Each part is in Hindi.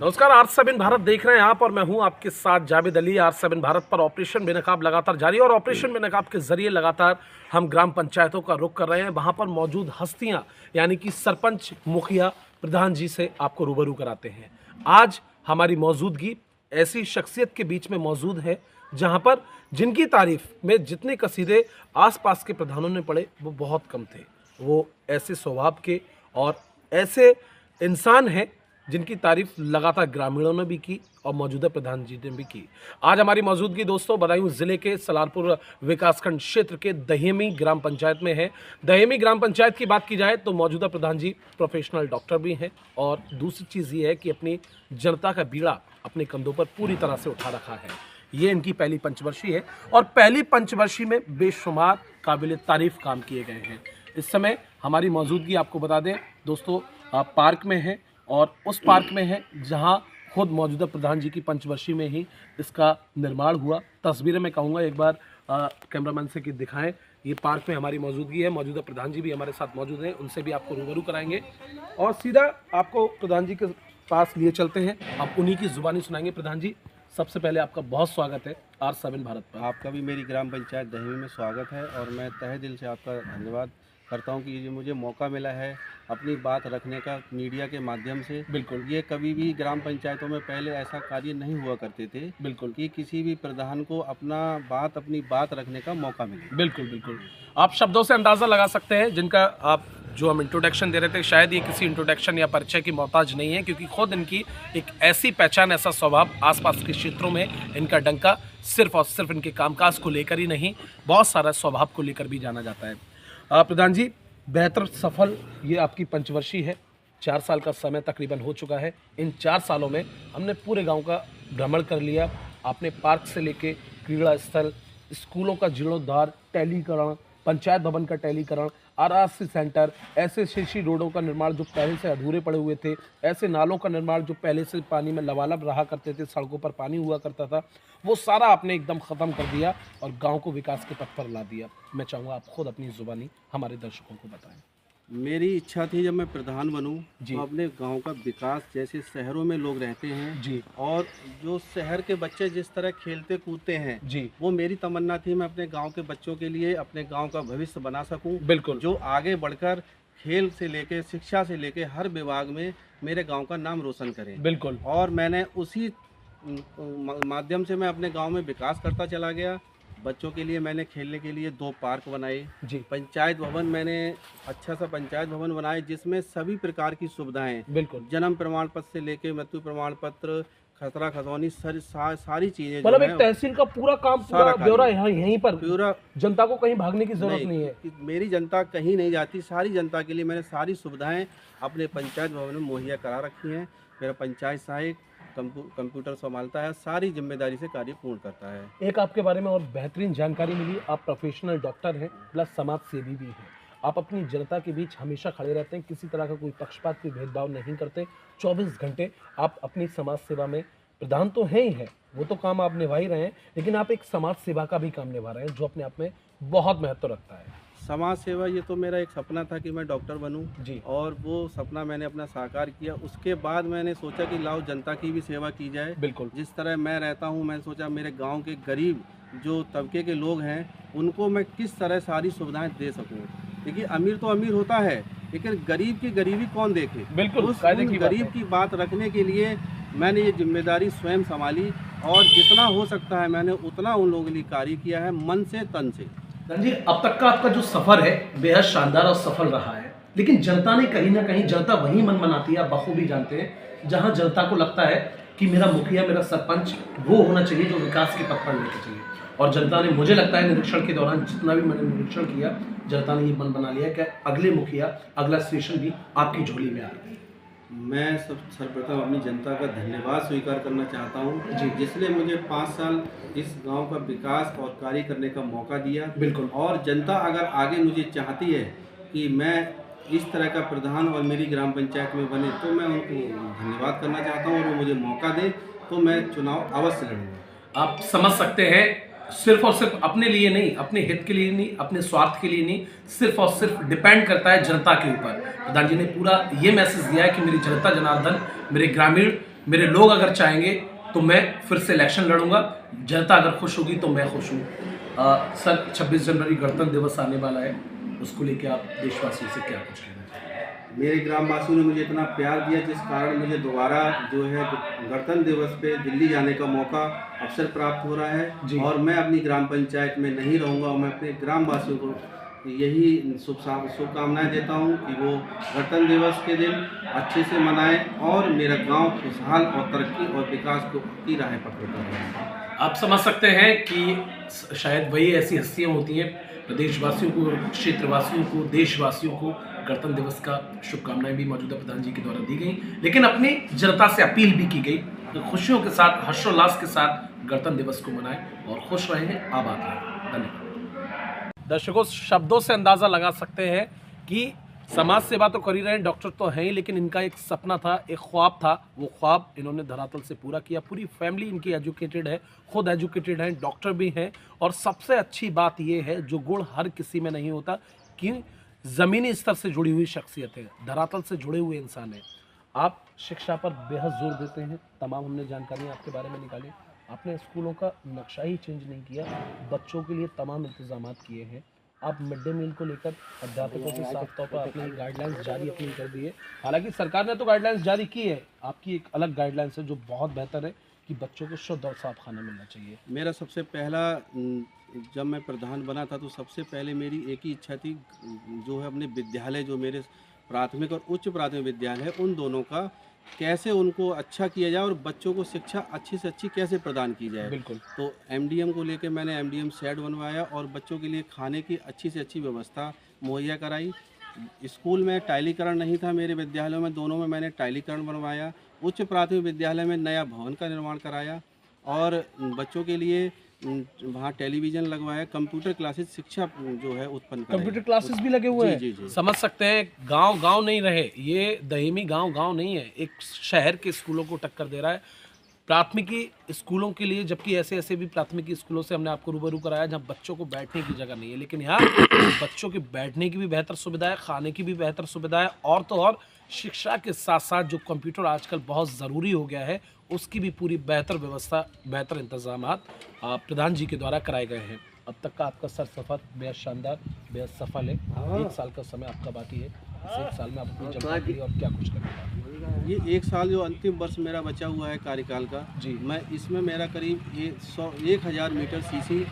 नमस्कार, R7 भारत देख रहे हैं आप और मैं हूं आपके साथ जावेद अली। R7 भारत पर ऑपरेशन बेनकाब लगातार जारी है और ऑपरेशन बेनकाब के जरिए लगातार हम ग्राम पंचायतों का रुख कर रहे हैं। वहां पर मौजूद हस्तियां यानी कि सरपंच, मुखिया, प्रधान जी से आपको रूबरू कराते हैं। आज हमारी मौजूदगी ऐसी शख्सियत के बीच में मौजूद है जहां पर जिनकी तारीफ में जितने कसीदे आसपास के प्रधानों ने पढ़े वो बहुत कम थे। वो ऐसे स्वभाव के और ऐसे इंसान हैं जिनकी तारीफ लगातार ग्रामीणों ने भी की और मौजूदा प्रधान जी ने भी की। आज हमारी मौजूदगी दोस्तों बदायूं जिले के सलारपुर विकासखंड क्षेत्र के दहेमी ग्राम पंचायत में है। दहेमी ग्राम पंचायत की बात की जाए तो मौजूदा प्रधान जी प्रोफेशनल डॉक्टर भी हैं और दूसरी चीज़ ये है कि अपनी जनता का बीड़ा अपने कंधों पर पूरी तरह से उठा रखा है। ये इनकी पहली पंचवर्षी है और पहली पंचवर्षी में बेशुमार काबिल तारीफ काम किए गए हैं। इस समय हमारी मौजूदगी आपको बता दें दोस्तों पार्क में है और उस पार्क में है जहां खुद मौजूदा प्रधान जी की पंचवर्षी में ही इसका निर्माण हुआ। तस्वीरें मैं कहूँगा एक बार कैमरामैन से कि दिखाएं। ये पार्क में हमारी मौजूदगी है, मौजूदा प्रधान जी भी हमारे साथ मौजूद हैं, उनसे भी आपको रूबरू कराएंगे और सीधा आपको प्रधान जी के पास लिए चलते हैं। आप उन्हीं की जुबानी सुनाएंगे। प्रधान जी, सबसे पहले आपका बहुत स्वागत है R7 भारत पर। आपका भी मेरी ग्राम पंचायत दहेमी में स्वागत है और मैं तहे दिल से आपका धन्यवाद करता हूं कि ये मुझे मौका मिला है अपनी बात रखने का मीडिया के माध्यम से। बिल्कुल, ये कभी भी ग्राम पंचायतों में पहले ऐसा कार्य नहीं हुआ करते थे। बिल्कुल कि किसी भी प्रधान को अपनी बात रखने का मौका मिले। बिल्कुल बिल्कुल आप शब्दों से अंदाज़ा लगा सकते हैं जिनका आप जो हम इंट्रोडक्शन दे रहे थे, शायद ये किसी इंट्रोडक्शन या परिचय की मोहताज नहीं है, क्योंकि खुद इनकी एक ऐसी पहचान, ऐसा स्वभाव, आसपास के क्षेत्रों में इनका डंका सिर्फ और सिर्फ इनके कामकाज को लेकर ही नहीं, बहुत सारा स्वभाव को लेकर भी जाना जाता है। प्रधान जी, बेहतर सफल ये आपकी पंचवर्षी है। 4 साल का समय तकरीबन हो चुका है। इन 4 सालों में हमने पूरे गांव का भ्रमण कर लिया। आपने पार्क से लेके क्रीड़ा स्थल, स्कूलों का जीर्णोद्धार, टैलीकरण, पंचायत भवन का टैलीकरण, आरआरसी सेंटर, ऐसे शीशी रोडों का निर्माण जो पहले से अधूरे पड़े हुए थे, ऐसे नालों का निर्माण जो पहले से पानी में लबालब रहा करते थे, सड़कों पर पानी हुआ करता था, वो सारा आपने एकदम ख़त्म कर दिया और गांव को विकास के पथ पर ला दिया। मैं चाहूँगा आप खुद अपनी ज़ुबानी हमारे दर्शकों को बताएं। मेरी इच्छा थी जब मैं प्रधान बनूं तो अपने गांव का विकास, जैसे शहरों में लोग रहते हैं जी, और जो शहर के बच्चे जिस तरह खेलते कूदते हैं जी, वो मेरी तमन्ना थी मैं अपने गांव के बच्चों के लिए अपने गांव का भविष्य बना सकूं। बिल्कुल, जो आगे बढ़कर खेल से लेके, शिक्षा से लेके हर विभाग में मेरे गांव का नाम रोशन करें। बिल्कुल, और मैंने उसी माध्यम से मैं अपने गांव में विकास करता चला गया। बच्चों के लिए मैंने खेलने के लिए 2 पार्क बनाए। जी, पंचायत भवन मैंने अच्छा सा पंचायत भवन बनाए जिसमें सभी प्रकार की सुविधाएं, बिल्कुल, जन्म प्रमाण पत्र से लेके मृत्यु प्रमाण पत्र, खतरा खतौनी, सारी चीजें मतलब जो एक हैं, तहसील का पूरा काम, सारा पूरा ब्यौरा कार्य, यहीं पर, पूरा जनता को कहीं भागने की जरूरत नहीं है। कि मेरी जनता कहीं नहीं जाती। सारी जनता के लिए मैंने सारी सुविधाएं अपने पंचायत भवन में मुहैया करा रखी हैं। मेरा पंचायत सहायक कंप्यूटर संभालता है, सारी जिम्मेदारी से कार्य पूर्ण करता है। एक आपके बारे में और बेहतरीन जानकारी मिली, आप प्रोफेशनल डॉक्टर हैं प्लस समाज सेवी भी हैं। आप अपनी जनता के बीच हमेशा खड़े रहते हैं, किसी तरह का कोई पक्षपात, कोई भेदभाव नहीं करते। 24 घंटे आप अपनी समाज सेवा में, प्रधान तो हैं ही हैं, वो तो काम आप निभा ही रहे हैं, लेकिन आप एक समाज सेवा का भी काम निभा रहे हैं जो अपने आप में बहुत महत्व रखता है। समाज सेवा, ये तो मेरा एक सपना था कि मैं डॉक्टर बनूं जी, और वो सपना मैंने अपना साकार किया। उसके बाद मैंने सोचा कि लाओ जनता की भी सेवा की जाए। बिल्कुल, जिस तरह मैं रहता हूं, मैंने सोचा मेरे गांव के गरीब जो तबके के लोग हैं उनको मैं किस तरह सारी सुविधाएं दे सकूं। देखिए, अमीर तो अमीर होता है लेकिन गरीब की गरीबी कौन देखे। बिल्कुल, उस कायदे की बात गरीब है। की बात रखने के लिए मैंने ये जिम्मेदारी स्वयं संभाली और जितना हो सकता है मैंने उतना उन लोगों के लिए कार्य किया है, मन से तन से। जी, अब तक का आपका जो सफर है बेहद शानदार और सफल रहा है, लेकिन जनता ने कहीं ना कहीं, जनता वही मन बनाती है, आप बखूबी जानते हैं, जहां जनता को लगता है कि मेरा मुखिया, मेरा सरपंच वो होना चाहिए जो विकास के पथ पर लेके चाहिए। और जनता ने, मुझे लगता है निरीक्षण के दौरान जितना भी मैंने निरीक्षण किया, जनता ने ये मन बना लिया कि अगले मुखिया, अगला स्टेशन भी आपकी झोली में आ रहा है। मैं सर्वप्रथम अपनी जनता का धन्यवाद स्वीकार करना चाहता हूं जी, जिसने मुझे 5 साल इस गांव का विकास और कार्य करने का मौका दिया। बिल्कुल, और जनता अगर आगे मुझे चाहती है कि मैं इस तरह का प्रधान और मेरी ग्राम पंचायत में बने तो मैं उनको धन्यवाद करना चाहता हूं और वो मुझे मौका दे तो मैं चुनाव अवश्य लड़ूंगा। आप समझ सकते हैं सिर्फ और सिर्फ अपने लिए नहीं, अपने हित के लिए नहीं, अपने स्वार्थ के लिए नहीं, सिर्फ और सिर्फ डिपेंड करता है जनता के ऊपर। प्रधान जी ने पूरा ये मैसेज दिया है कि मेरी जनता जनार्दन, मेरे ग्रामीण मेरे लोग अगर चाहेंगे तो मैं फिर से इलेक्शन लड़ूंगा। जनता अगर खुश होगी तो मैं खुश हूँ। सर, 26 जनवरी गणतंत्र दिवस आने वाला है, उसको लेके आप देशवासियों से क्या कुछ कहना चाहेंगे? मेरे ग्रामवासियों ने मुझे इतना प्यार दिया जिस कारण मुझे दोबारा जो है गणतंत्र दिवस पे दिल्ली जाने का मौका अवसर प्राप्त हो रहा जी। है। और मैं अपनी ग्राम पंचायत में नहीं रहूँगा और मैं अपने ग्रामवासियों को यही शुभकामनाएं देता हूं कि वो गणतंत्र दिवस के दिन अच्छे से मनाएं और मेरा गांव खुशहाल और तरक्की और विकास की राह पकड़ता रहे। आप समझ सकते हैं कि शायद वही ऐसी हस्तियां होती हैं, प्रदेशवासियों को, क्षेत्रवासियों को, देशवासियों को गणतंत्र दिवस का शुभकामनाएं भी मौजूदा प्रधान जी के द्वारा दी गई, लेकिन अपनी जनता से अपील भी की गई कि खुशियों के साथ, हर्षोल्लास के साथ गणतंत्र दिवस को मनाएं और खुश रहें, आबाद रहें। धन्यवाद। दर्शकों, शब्दों से अंदाजा लगा सकते हैं कि समाज सेवा तो कर ही रहे हैं, डॉक्टर तो हैं ही, लेकिन इनका एक सपना था, एक ख्वाब था, वो ख्वाब इन्होंने धरातल से पूरा किया। पूरी फैमिली इनकी एजुकेटेड है, खुद एजुकेटेड हैं, डॉक्टर भी हैं, और सबसे अच्छी बात ये है, जो गुण हर किसी में नहीं होता, कि ज़मीनी स्तर से जुड़ी हुई शख्सियत है, धरातल से जुड़े हुए इंसान हैं। आप शिक्षा पर बेहद जोर देते हैं, तमाम हमने जानकारी आपके बारे में निकाली। आपने स्कूलों का नक्शा ही चेंज नहीं किया, बच्चों के लिए तमाम इंतजाम किए हैं। आप मिड डे मील को लेकर अध्यापकों की साफ तौर पर अपनी गाइडलाइंस जारी अपनी कर दी है। हालांकि सरकार ने तो गाइडलाइंस जारी की है, आपकी एक अलग गाइडलाइंस है जो बहुत बेहतर है कि बच्चों को शुद्ध और साफ खाना मिलना चाहिए। मेरा सबसे पहला जब मैं प्रधान बना था तो सबसे पहले मेरी एक ही इच्छा थी, जो है अपने विद्यालय, जो मेरे प्राथमिक और उच्च प्राथमिक विद्यालय है, उन दोनों का कैसे उनको अच्छा किया जाए और बच्चों को शिक्षा अच्छी से अच्छी कैसे प्रदान की जाए। बिल्कुल। तो एमडीएम को लेकर मैंने एमडीएम शेड बनवाया और बच्चों के लिए खाने की अच्छी से अच्छी व्यवस्था मुहैया कराई। स्कूल में टाइलीकरण नहीं था, मेरे विद्यालयों में दोनों में मैंने टाइलीकरण बनवाया। उच्च प्राथमिक विद्यालय में नया भवन का निर्माण कराया और बच्चों के लिए वहाँ टेलीविज़न लगवाया, कंप्यूटर क्लासेस शिक्षा जो है उत्पन्न कराई। कंप्यूटर क्लासेस भी लगे हुए हैं। जी, जी। समझ सकते हैं, गांव नहीं रहे, ये दहेमी गांव नहीं है, एक शहर के स्कूलों को टक्कर दे रहा है। प्राथमिकी स्कूलों के लिए, जबकि ऐसे भी प्राथमिकी स्कूलों से हमने आपको रूबरू कराया जहाँ बच्चों को बैठने की जगह नहीं है, लेकिन यहाँ बच्चों के बैठने की भी बेहतर सुविधा है, खाने की भी बेहतर सुविधा है, और तो और शिक्षा के साथ साथ जो कंप्यूटर आजकल बहुत ज़रूरी हो गया है, उसकी भी पूरी बेहतर व्यवस्था, बेहतर इंतजाम प्रधान जी के द्वारा कराए गए हैं। अब तक का आपका सर सफ़र बेहद शानदार, बेहद सफल है। 1 साल का समय आपका बाकी है, इस 1 साल में आप अपनी जनता के लिए और क्या कुछ करेंगे? ये 1 साल जो अंतिम वर्ष मेरा बचा हुआ है कार्यकाल का जी, मैं इसमें मेरा करीब 1000 मीटर सीसी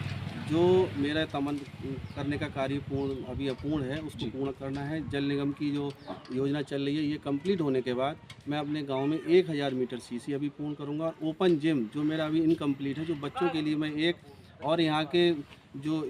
जो मेरा तमन करने का कार्य अभी अपूर्ण है, उसको पूर्ण करना है। जल निगम की जो योजना चल रही है, ये कंप्लीट होने के बाद मैं अपने गांव में 1000 मीटर सीसी अभी पूर्ण करूंगा। और ओपन जिम जो मेरा अभी इनकम्प्लीट है, जो बच्चों के लिए मैं एक, और यहाँ के जो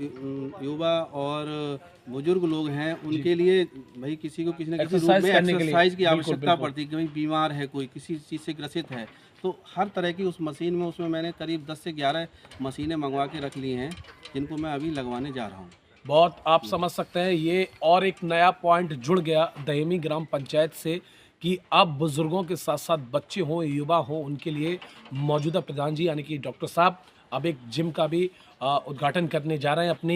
युवा और बुजुर्ग लोग हैं उनके लिए भाई किसी को किसी न किसी रूप में एक्सरसाइज की आवश्यकता पड़ती है, कि भाई बीमार है, कोई किसी चीज़ से ग्रसित है, तो हर तरह की उस मशीन में, उसमें मैंने करीब 10 से 11 मशीनें मंगवा के रख ली हैं, जिनको मैं अभी लगवाने जा रहा हूँ। बहुत आप समझ सकते हैं, ये और एक नया पॉइंट जुड़ गया दहेमी ग्राम पंचायत से कि अब बुजुर्गों के साथ साथ बच्चे हों, युवा हों, उनके लिए मौजूदा प्रधान जी यानी कि डॉक्टर साहब अब एक जिम का भी उद्घाटन करने जा रहे हैं अपनी